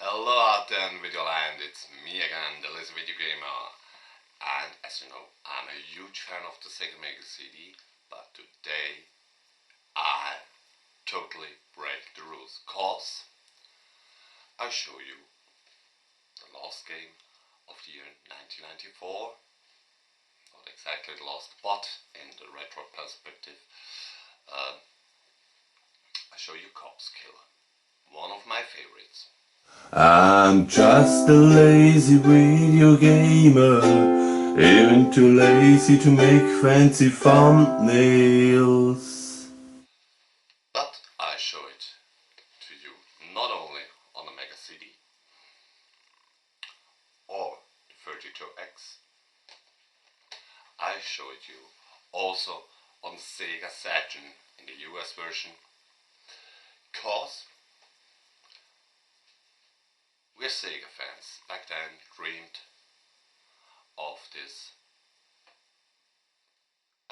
Hello out there in video land, it's me again, the Lazy Video Gamer. And as you know, I'm a huge fan of the Sega Mega CD, but today I totally break the rules, cause I show you the last game of the year 1994. Not exactly the last, but in the retro perspective. I show you Corpse Killer, one of my favorites. I'm just a lazy video gamer, even too lazy to make fancy thumbnails. But I show it to you not only on the Mega CD or the 32X, I show it you also on the Sega Saturn in the US version, cause we're Sega fans. Back then dreamed of this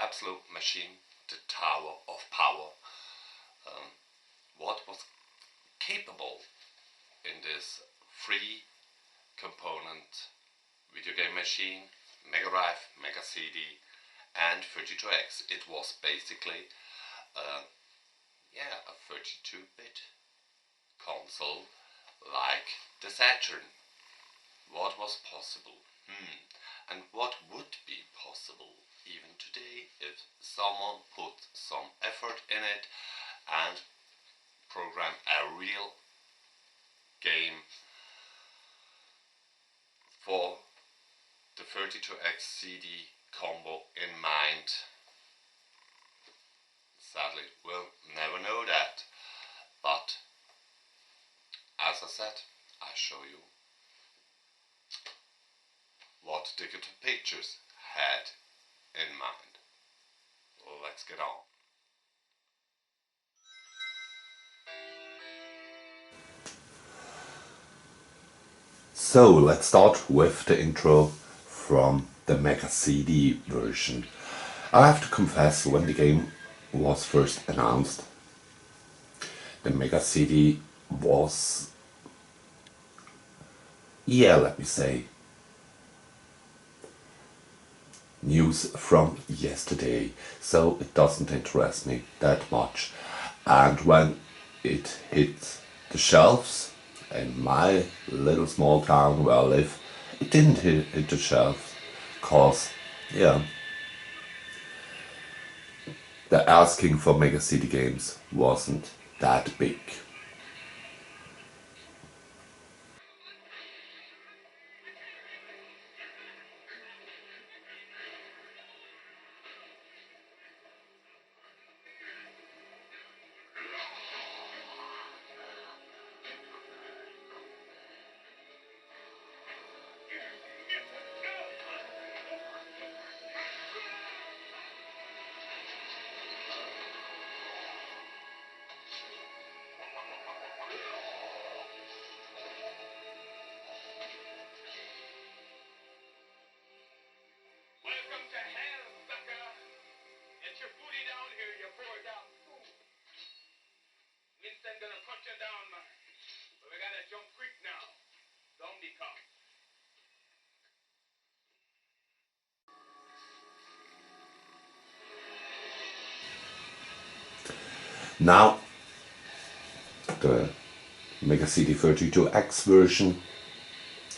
absolute machine, the Tower of Power. What was capable in this free component video game machine, Mega Drive, Mega CD and 32X. It was basically a 32-bit console like the Saturn. What was possible? And what would be possible even today if someone put some effort in it and program a real game for the 32X CD combo in mind? Sadly, we'll never know that. But as I said, I show you what Digital Pictures had in mind. Let's get on. So let's start with the intro from the Mega CD version. I have to confess, when the game was first announced, the Mega CD was, let me say, news from yesterday, so it doesn't interest me that much. And when it hit the shelves in my little small town where I live, it didn't hit the shelves, cause the asking for Mega CD games wasn't that big. Welcome to hell, sucker! Get your booty down here, you poor damn fool! Winston gonna punch you down, man. But we gotta jump quick now. Zombie come. Now, the Mega CD 32X version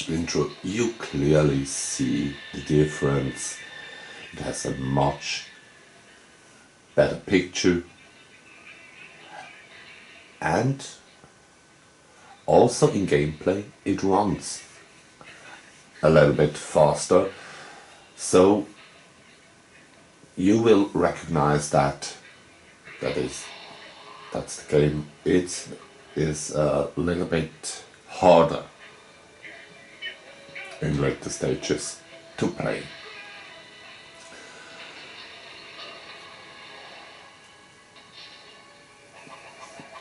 intro, you clearly see the difference. It has a much better picture and also in gameplay it runs a little bit faster, so you will recognize that's the game. It is a little bit harder in later stages to play.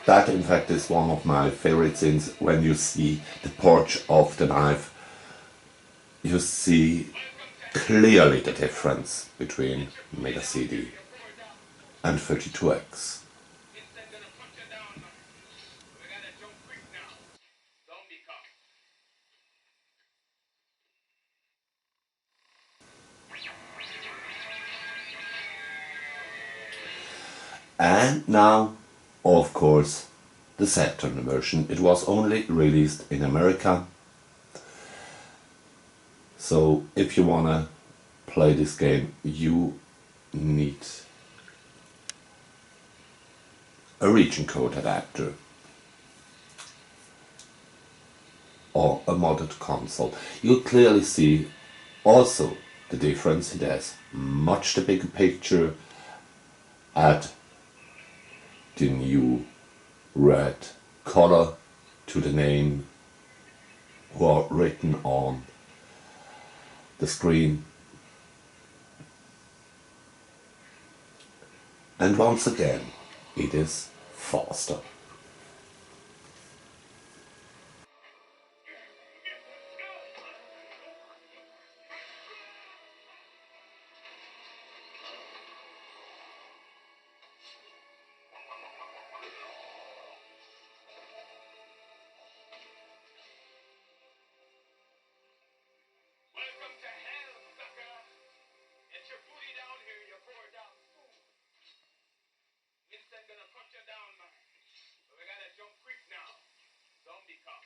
That in fact is one of my favorite scenes. When you see the porch of the knife, you see clearly the difference between Mega CD and 32X. Winston gonna punch you down, man. But we gotta jump quick now. Zombie come. And now, of course, the Saturn version. It was only released in America. So if you wanna play this game, you need a region code adapter or a modded console. You clearly see also the difference. It has much the bigger picture, add the new red color to the name or written on the screen. And once again, it is faster. Welcome to hell, sucker! Get your booty down here, you poor dumb fool! Winston gonna put you down, man. But we gotta jump quick now. Zombie come.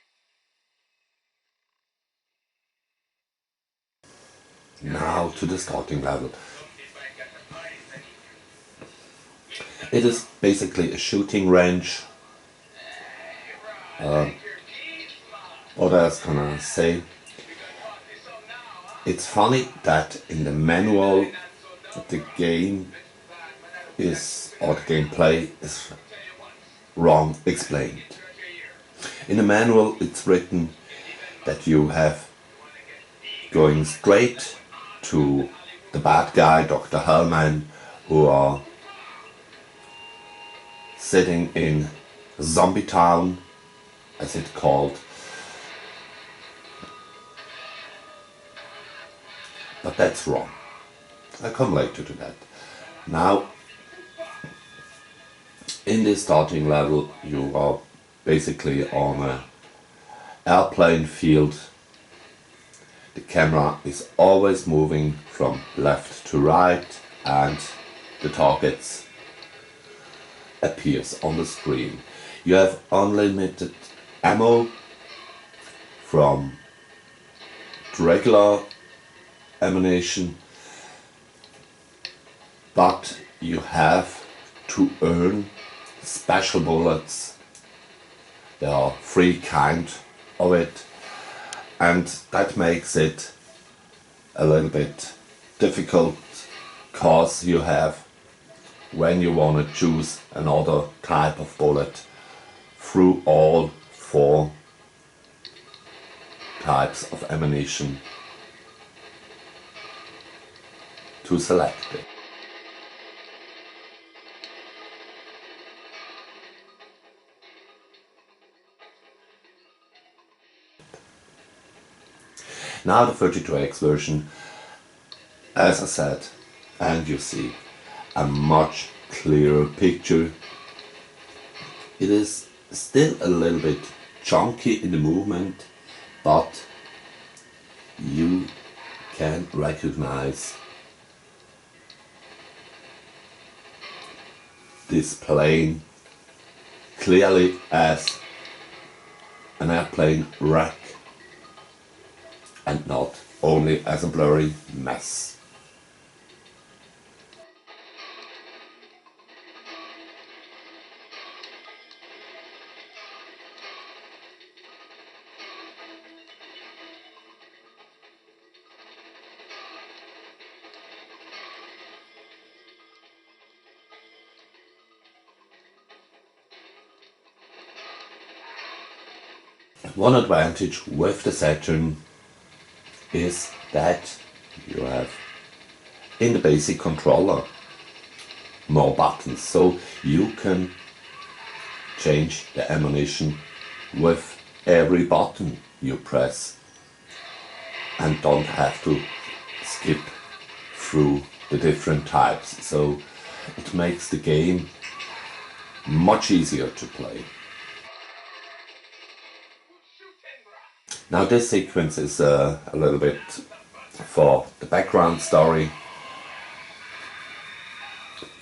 Now to the starting level. It is basically a shooting range. What else can I say? It's funny that in the manual the game is, or the gameplay is wrong explained. In the manual it's written that you have going straight to the bad guy, Dr. Hellman, who are sitting in Zombie Town, as it's called. But that's wrong. I'll come later to that. Now, in this starting level, you are basically on an airplane field. The camera is always moving from left to right, and the targets appears on the screen. You have unlimited ammo from regular ammunition, but you have to earn special bullets. There are 3 kinds of it, and that makes it a little bit difficult, cause you have, when you want to choose another type of bullet, through all 4 types of ammunition to select it. Now the 32X version, as I said, and you see a much clearer picture. It is still a little bit chunky in the movement, but you can recognize this plane clearly as an airplane wreck and not only as a blurry mess. One advantage with the Saturn is that you have in the basic controller more buttons, so you can change the ammunition with every button you press and don't have to skip through the different types, so it makes the game much easier to play. Now this sequence is a little bit for the background story.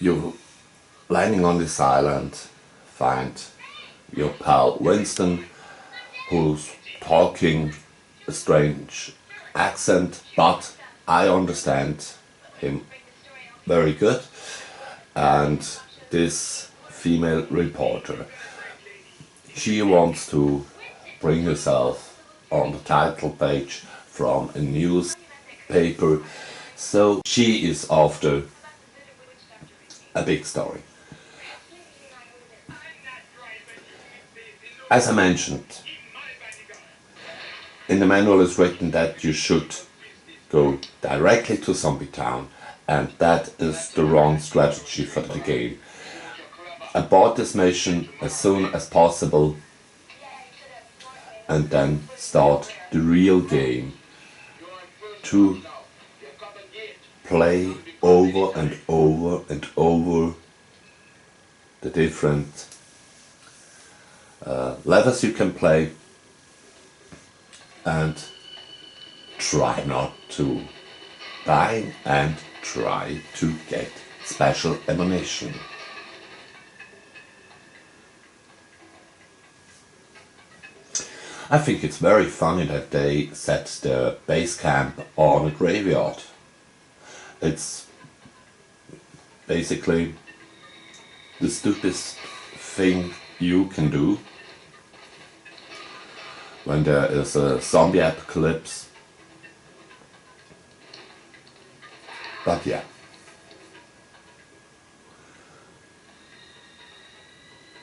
You landing on this island, find your pal Winston, who's talking a strange accent, but I understand him very good. And this female reporter, she wants to bring herself on the title page from a newspaper, so she is after a big story. As I mentioned, in the manual is written that you should go directly to Zombie Town, and that is the wrong strategy for the game. Abort this mission as soon as possible and then start the real game to play over and over and over the different levels you can play, and try not to die and try to get special ammunition. I think it's very funny that they set their base camp on a graveyard. It's basically the stupidest thing you can do when there is a zombie apocalypse. But yeah.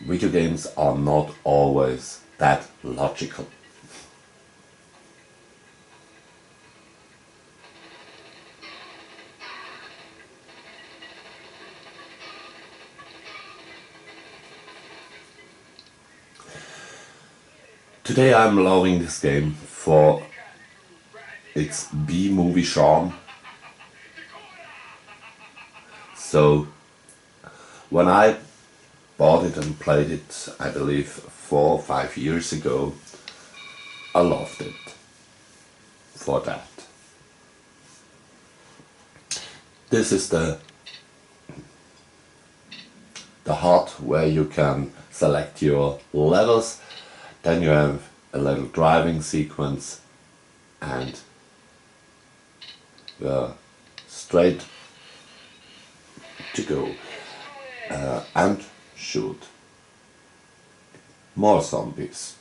Video games are not always that logical. Today I'm loving this game for its B-movie charm. So when I bought it and played it, I believe 4 or 5 years ago, I loved it for that. This is the HUD where you can select your levels, then you have a little driving sequence, and you're straight to go and shoot more zombies.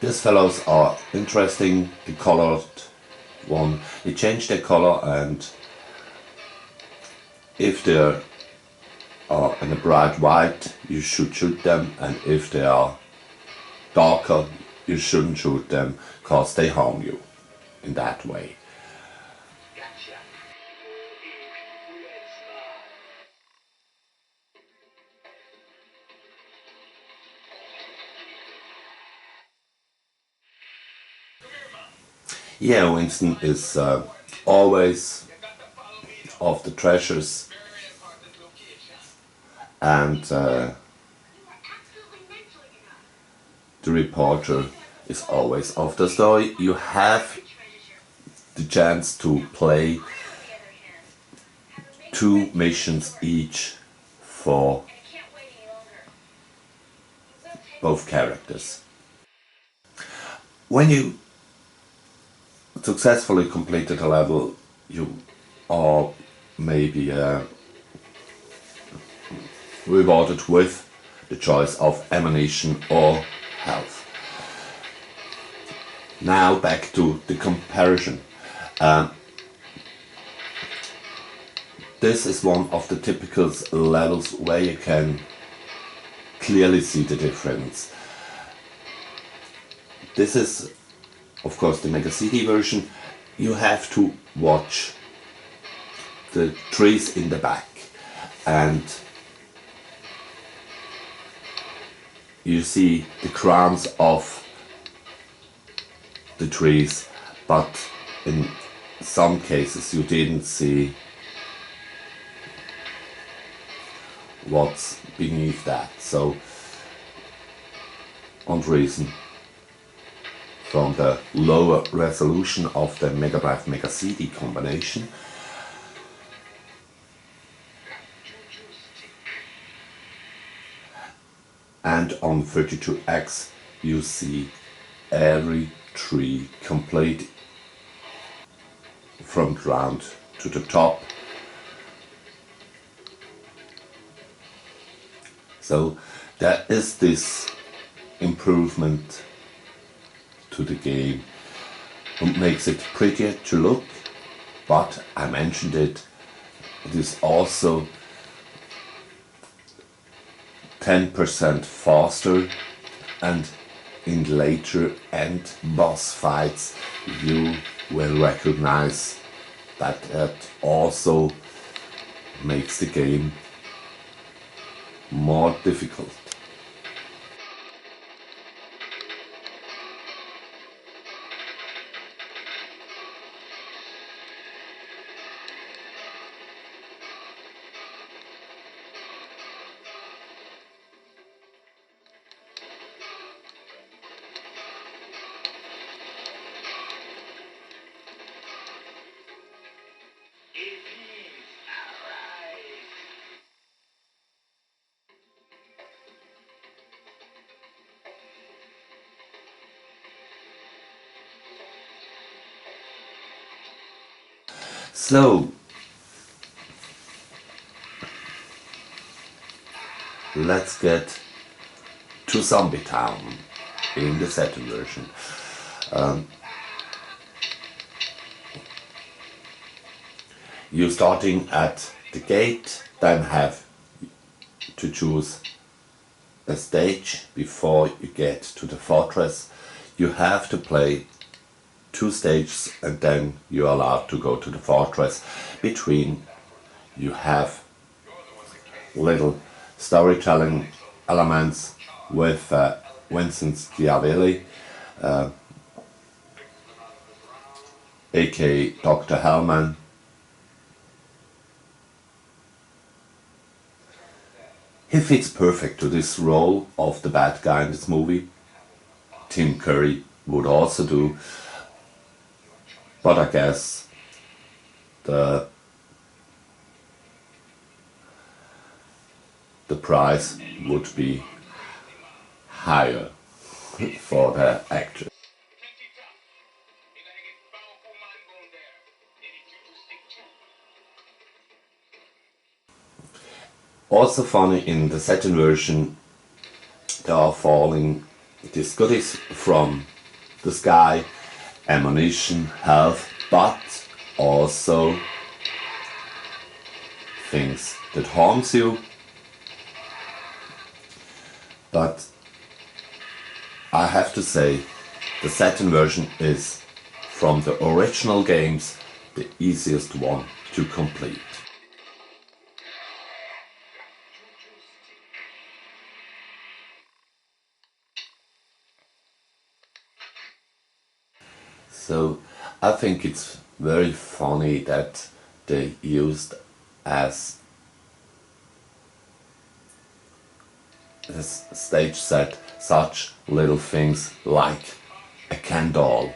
These fellows are interesting. The colored one, they change their color, and if they are in a bright white, you should shoot them, and if they are darker, you shouldn't shoot them, because they harm you in that way. Yeah, Winston is always of the treasures, and the reporter is always of the story. You have the chance to play 2 missions each for both characters. When you successfully completed a level, you are maybe rewarded with the choice of ammunition or health. Now back to the comparison. This is one of the typical levels where you can clearly see the difference. This is, of course, the Mega CD version. You have to watch the trees in the back, and you see the crowns of the trees, but in some cases you didn't see what's beneath that. So on reason from the lower resolution of the Mega Drive Mega CD combination. And on 32X you see every tree complete from ground to the top. So there is this improvement to the game. It makes it prettier to look, but I mentioned it, it is also 10% faster, and in later end boss fights you will recognize that it also makes the game more difficult. So let's get to Zombie Town in the Saturn version. You're starting at the gate, then have to choose a stage before you get to the fortress. You have to play 2 stages and then you're allowed to go to the fortress. Between you have little storytelling elements with Vincent Schiavelli, aka Dr. Hellman. He fits perfect to this role of the bad guy in this movie. Tim Curry would also do, but I guess the price would be higher for the actor. Also funny, in the Saturn version they are falling these goodies from the sky, ammunition, health, but also things that harms you. But I have to say, the Saturn version is, from the original games, the easiest one to complete. So I think it's very funny that they used as this stage set such little things like a Ken doll.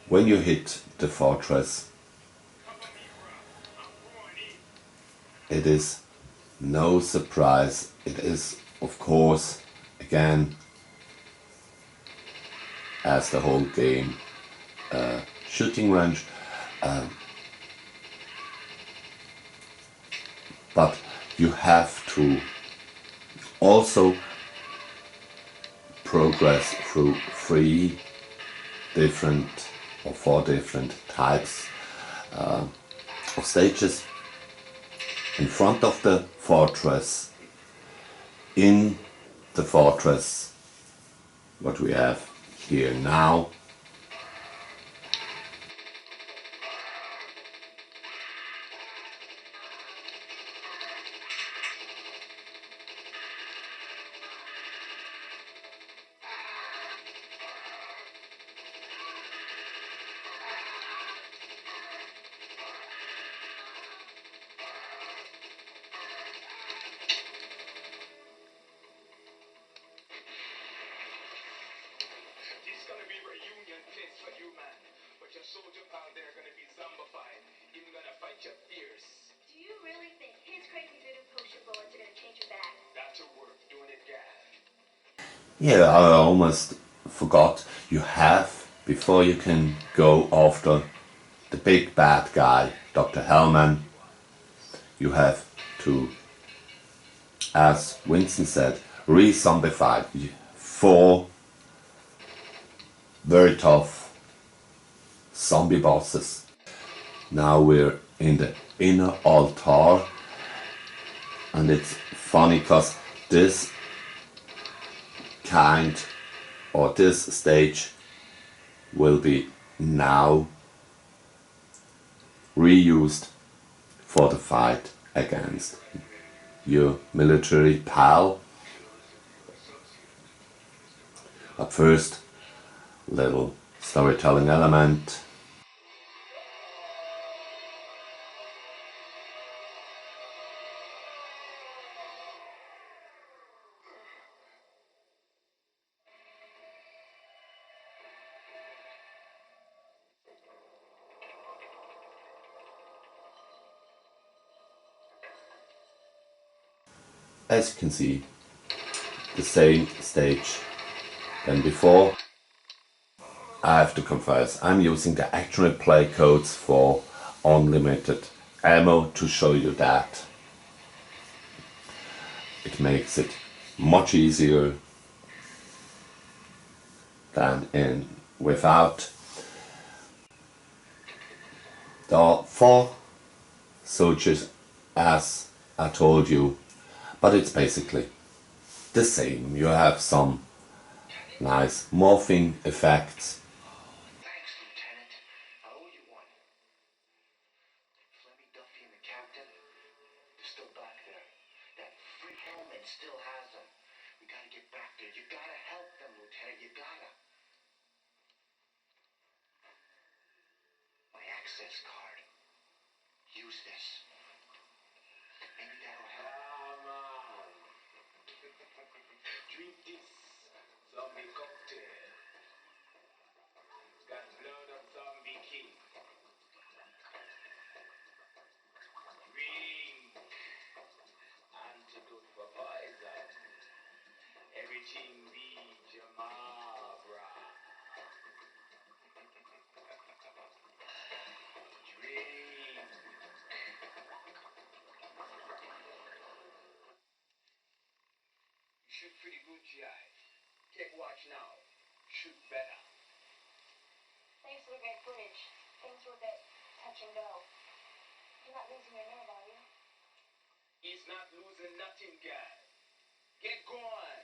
When you hit the fortress, it is no surprise. It is, of course, again, as the whole game, shooting range. But you have to also progress through 4 different types of stages in front of the fortress, in the fortress what we have here now. It's gonna be reunion place for you, man. But your soldier pal there gonna be zombified. Even gonna fight you fierce. Do you really think his crazy voodoo potion bullets are gonna change your back? That's your work, doing it, gas. Yeah, I almost forgot. You have, before you can go after the big bad guy, Dr. Hellman, you have to, as Winston said, re-zombify 4 very tough zombie bosses. Now we're in the inner altar, and it's funny because this stage will be now reused for the fight against your military pal. But first, little storytelling element. As you can see, the same stage than before. I have to confess, I'm using the actual play codes for unlimited ammo to show you that. It makes it much easier than in without. There are 4 soldiers, as I told you, but it's basically the same. You have some nice morphing effects. Thanks, Lieutenant. I owe you one. Flemmy Duffy and the captain, they're still back there. That freak helmet still has them. We gotta get back there. You gotta help them, Lieutenant. You gotta. My access card. Use this. Maybe that'll help. Come on. Drink this zombie cocktail. It's got blood of zombie king. Drink. Antidote for poison. Everything be Jamabra. Drink. You shoot pretty good, G.I. Take watch now. Shoot better. Thanks for the great footage. Things were a bit touch and go. You're not losing your nerve, are you? He's not losing nothing, guy. Get going.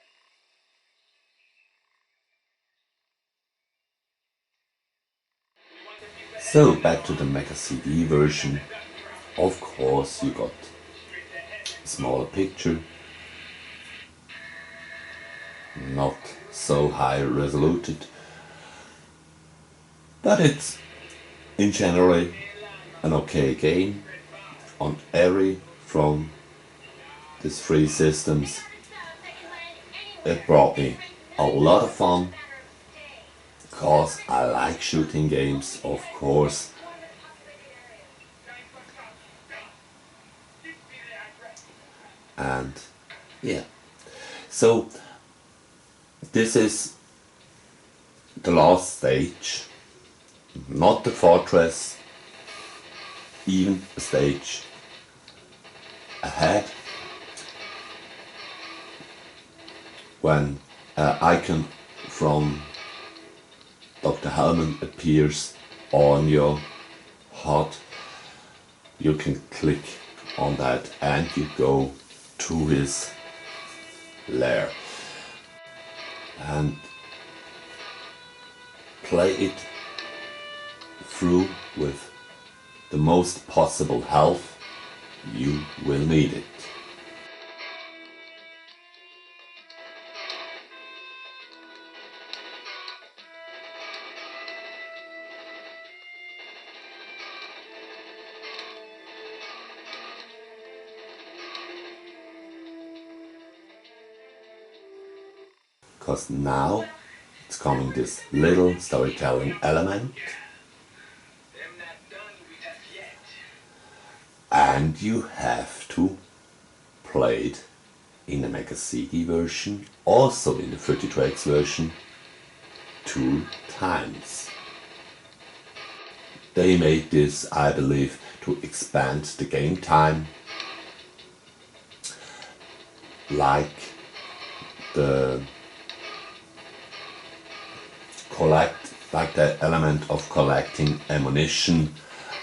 So back to the Mega CD version. Of course you got a smaller picture, not so high resoluted, but it's in general an okay game on every from these 3 systems. It brought me a lot of fun because I like shooting games, of course. And yeah, so this is the last stage, not the fortress, even a stage ahead. when an icon from Dr. Hellman appears on your HUD, you can click on that and you go to his lair and play it through with the most possible health. You will need it. Because now it's coming this little storytelling element, and you have to play it in the Mega CD version, also in the 32X version, 2 times. They made this, I believe, to expand the game time, like the element of collecting ammunition,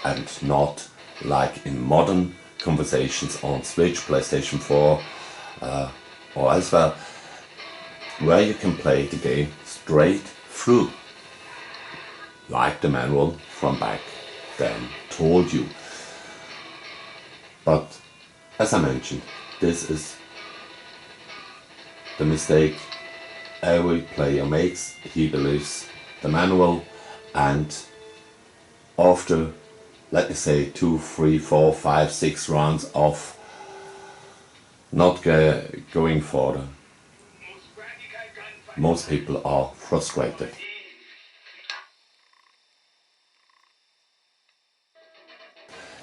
and not like in modern conversations on Switch, PlayStation 4 or elsewhere, where you can play the game straight through, like the manual from back then told you. But as I mentioned, this is the mistake every player makes. He believes the manual, and after, let me say, 2, 3, 4, 5, 6 rounds of not going further, most people are frustrated.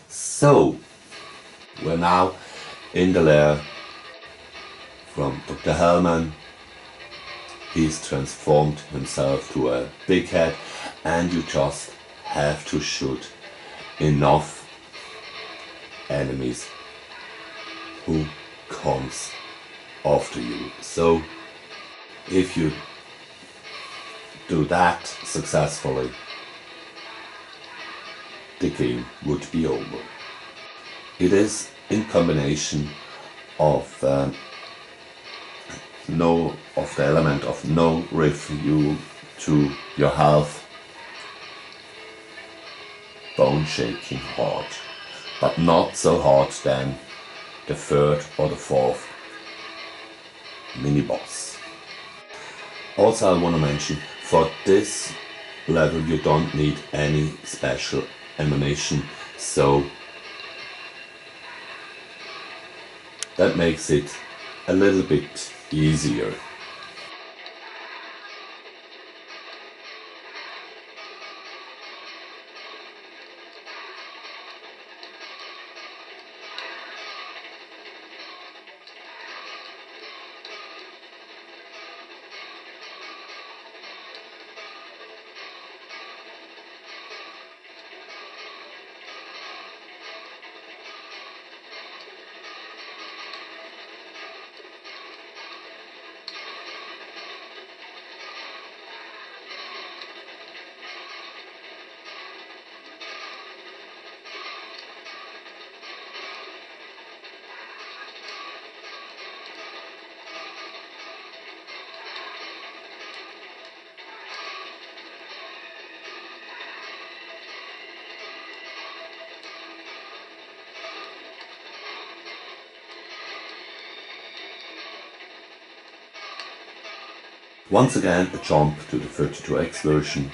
So, we're now in the lair from Dr. Hellman. He's transformed himself to a big head, and you just have to shoot enough enemies who comes after you. So if you do that successfully, the game would be over. It is in combination of the element of no review to your health, bone shaking hard, but not so hard than the 3rd or the 4th mini boss. Also, I want to mention, for this level you don't need any special ammunition, so that makes it a little bit easier. Once again, a jump to the 32X version.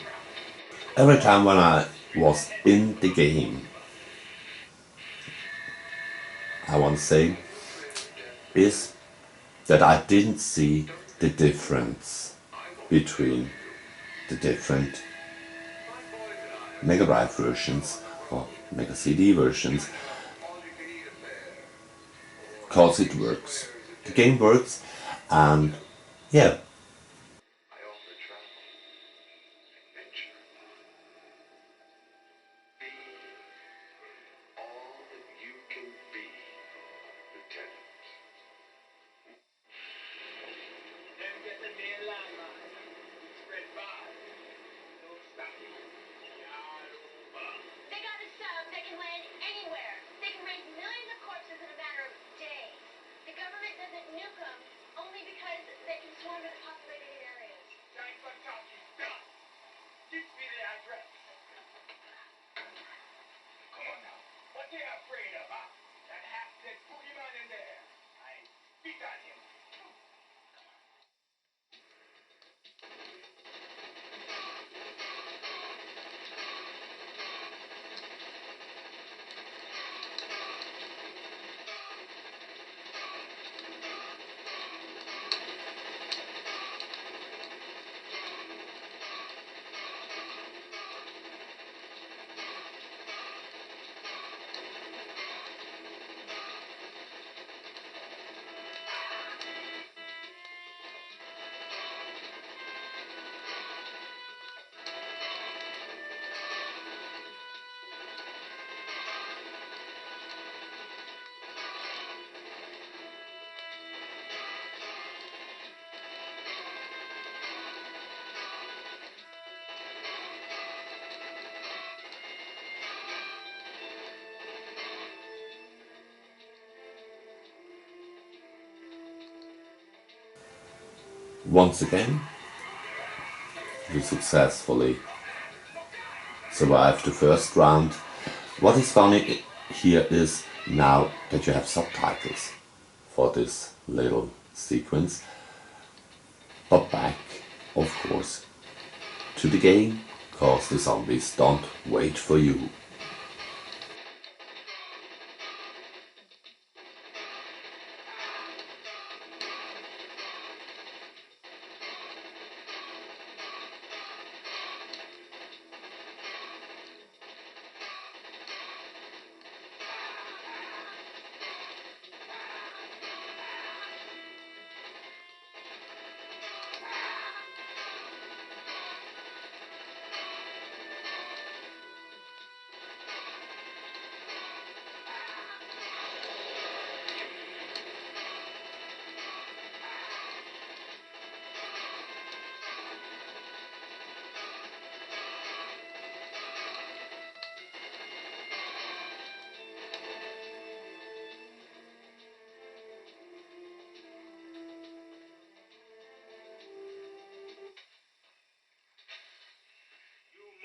Every time when I was in the game, I want to say, is that I didn't see the difference between the different Mega Drive versions or Mega CD versions, because it works. The game works, and yeah. I offer travel, adventure. Be all that you can be, Lieutenant. Once again, you successfully survived the first round. What is funny here is now that you have subtitles for this little sequence. But back, of course, to the game, cause the zombies don't wait for you.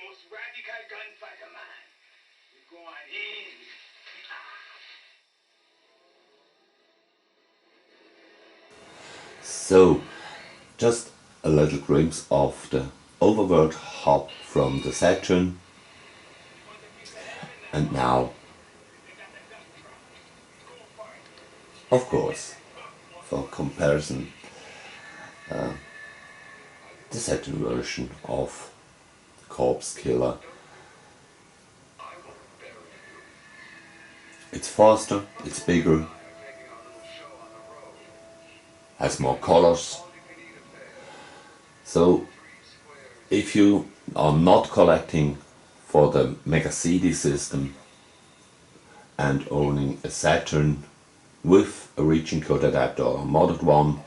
Most radical gunfighter man. We're going in. So, just a little glimpse of the overworld hub from the Saturn. And now, of course, for comparison, the Saturn version of Corpse Killer. It's faster, it's bigger, has more colors. So if you are not collecting for the Mega CD system and owning a Saturn with a region code adapter or a modded one,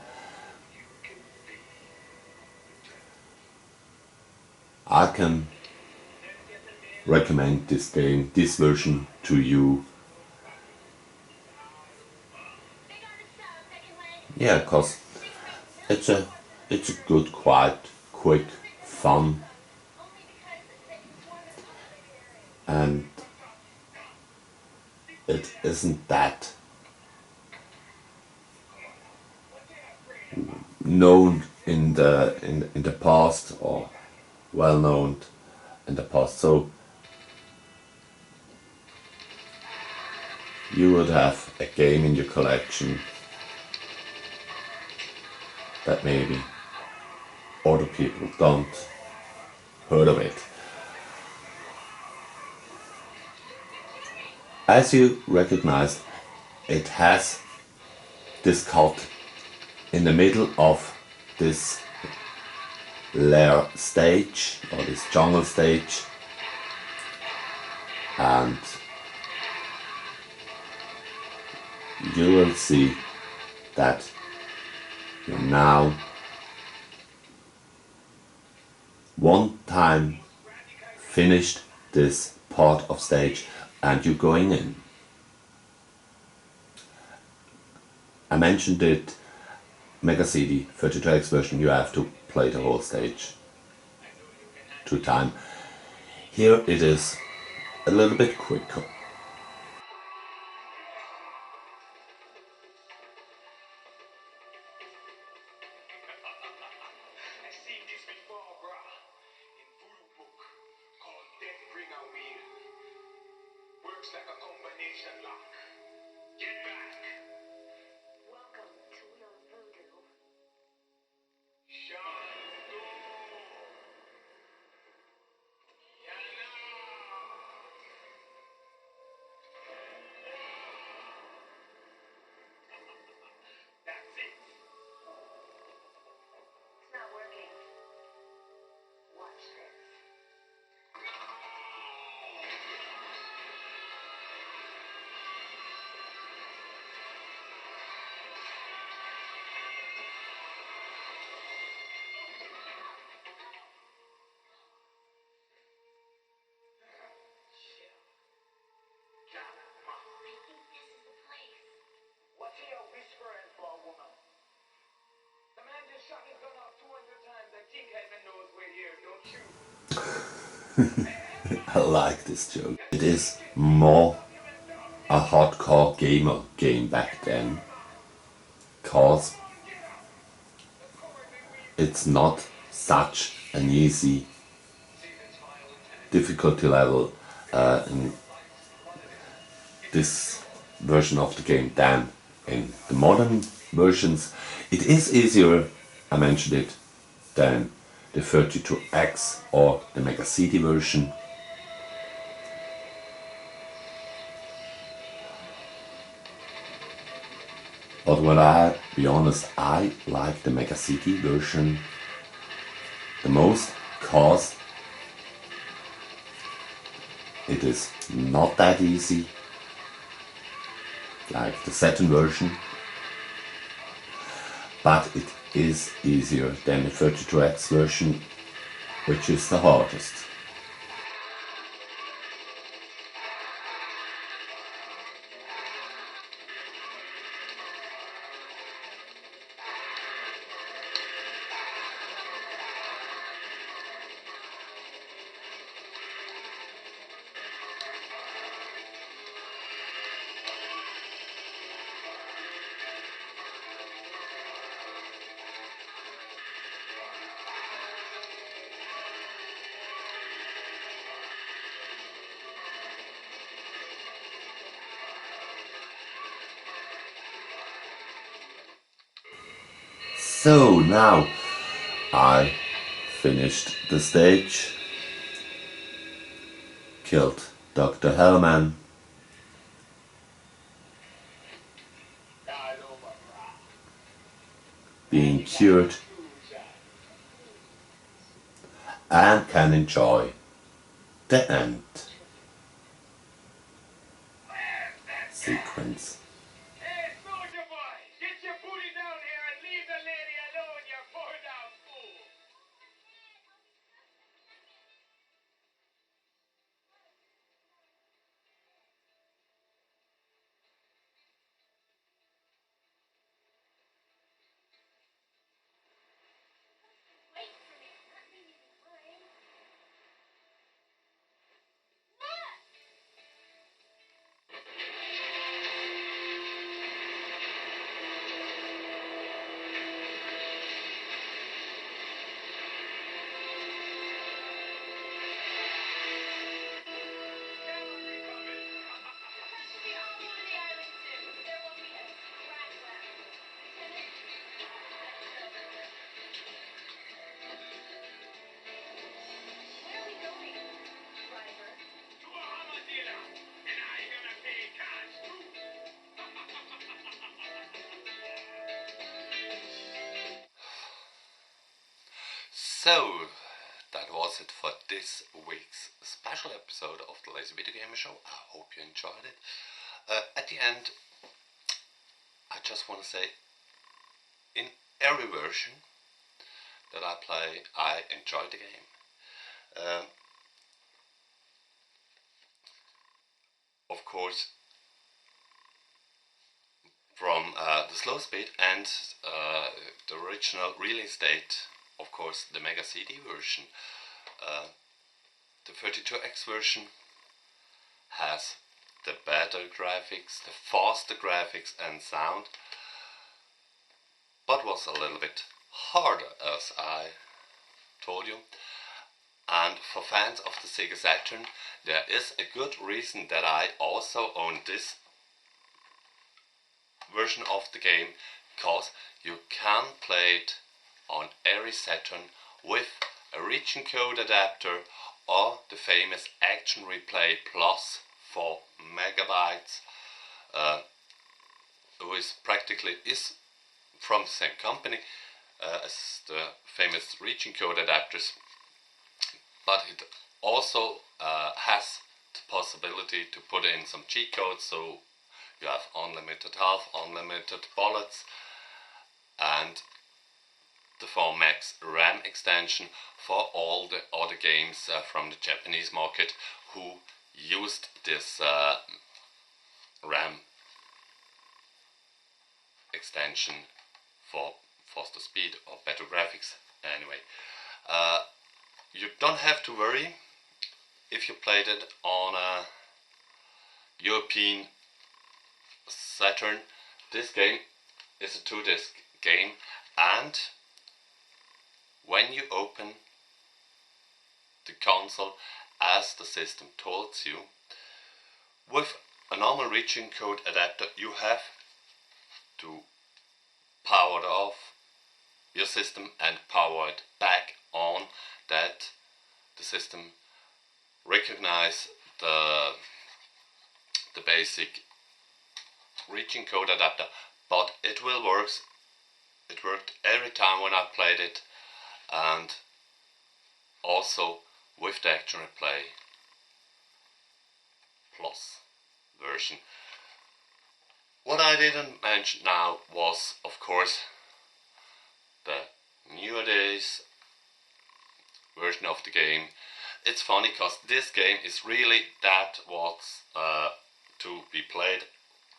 I can recommend this game, this version to you. Yeah, cause it's a good, quiet, quick, fun, and it isn't that known in the past or well known in the past. So you would have a game in your collection that maybe other people don't heard of it. As you recognize, it has this cut in the middle of this lair stage or this jungle stage, and you will see that you now one time finished this part of stage and you're going in. I mentioned it, Mega CD 32X version, you have to play the whole stage 2 times. Here it is a little bit quicker. I've seen this before, bruh. In voodoo book called Death Bringer Wheel. Works like a combination lock. Get back. Welcome to Wheel of Voodoo. Shanto. Yana. That's it. It's not working. Watch this. think heaven knows we're here, don't you? I like this joke. It is more a hardcore gamer game back then, cause it's not such an easy difficulty level in this version of the game than in the modern versions. It is easier, I mentioned it, than the 32X or the Mega CD version. But when I be honest, I like the Mega CD version the most, cause it is not that easy like the Saturn version, but it is easier than the 32X version, which is the hardest. So now I finished the stage, killed Dr. Hellman, being cured, and can enjoy the end sequence. Hey, soldier boy, get your booty down here and leave the lady alone, you poor damn fool. Wait for me. Not leaving behind. To a armadillo, and I gonna pay cash too. So, that was it for this week's special episode of the Lazy Video Gamer Show. I hope you enjoyed it. At the end, I just want to say, in every version that I play, I enjoy the game. Of course, from the slow speed and the original release date, of course, the Mega CD version. The 32X version has the better graphics, the faster graphics and sound, but was a little bit harder, as I told you. And for fans of the Sega Saturn, there is a good reason that I also own this version of the game, because you can play it on every Saturn with a region code adapter or the famous Action Replay Plus for megabytes, who is practically from the same company as the famous region code adapters, but it also has the possibility to put in some cheat codes, so you have unlimited health, unlimited bullets, and the 4 Max RAM extension for all the other games from the Japanese market who used this RAM extension for faster speed or better graphics. Anyway, You don't have to worry if you played it on a European Saturn. This game is a 2-disc game, and when you open the console as the system told you, with a normal reaching code adapter you have to power it off your system and power it back on, that the system recognize the basic reaching code adapter, but it will work. It worked every time when I played it, and also with the Action Replay Plus version. What I didn't mention now was, of course, the nowadays version of the game. It's funny because this game is really that what's to be played,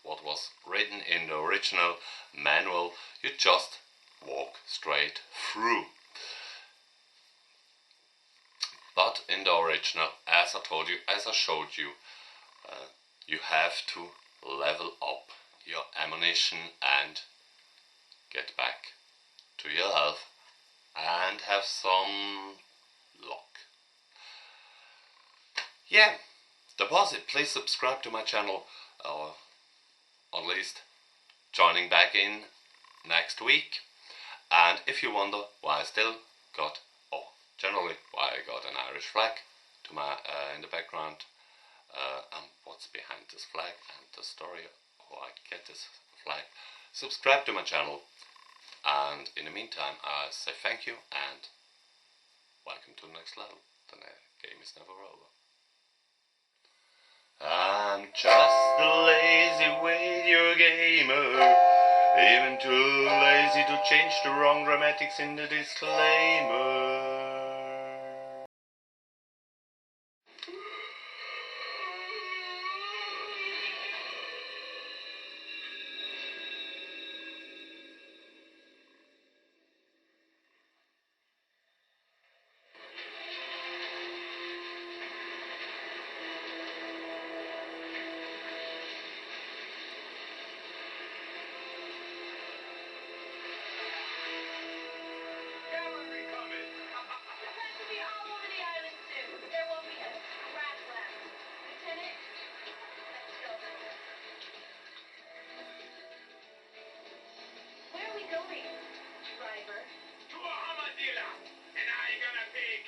what was written in the original manual. You just walk straight through. But in the original, as I told you, as I showed you, you have to level up your ammunition and get back to your health and have some luck. Yeah, that was it. Please subscribe to my channel, or at least joining back in next week. And if you wonder why I still got, or generally why I got an Irish flag to my in the background, and what's behind this flag and the story how I get this flag, subscribe to my channel. And in the meantime, I say thank you and welcome to the next level. The game is never over. I'm just a lazy video gamer, even too lazy to change the wrong dramatics in the disclaimer. Cavalry coming! Prepare to be all over the island soon. There won't be a scrap left. Lieutenant, let's go. Where are we going, driver? To a armadillo, and I gonna pay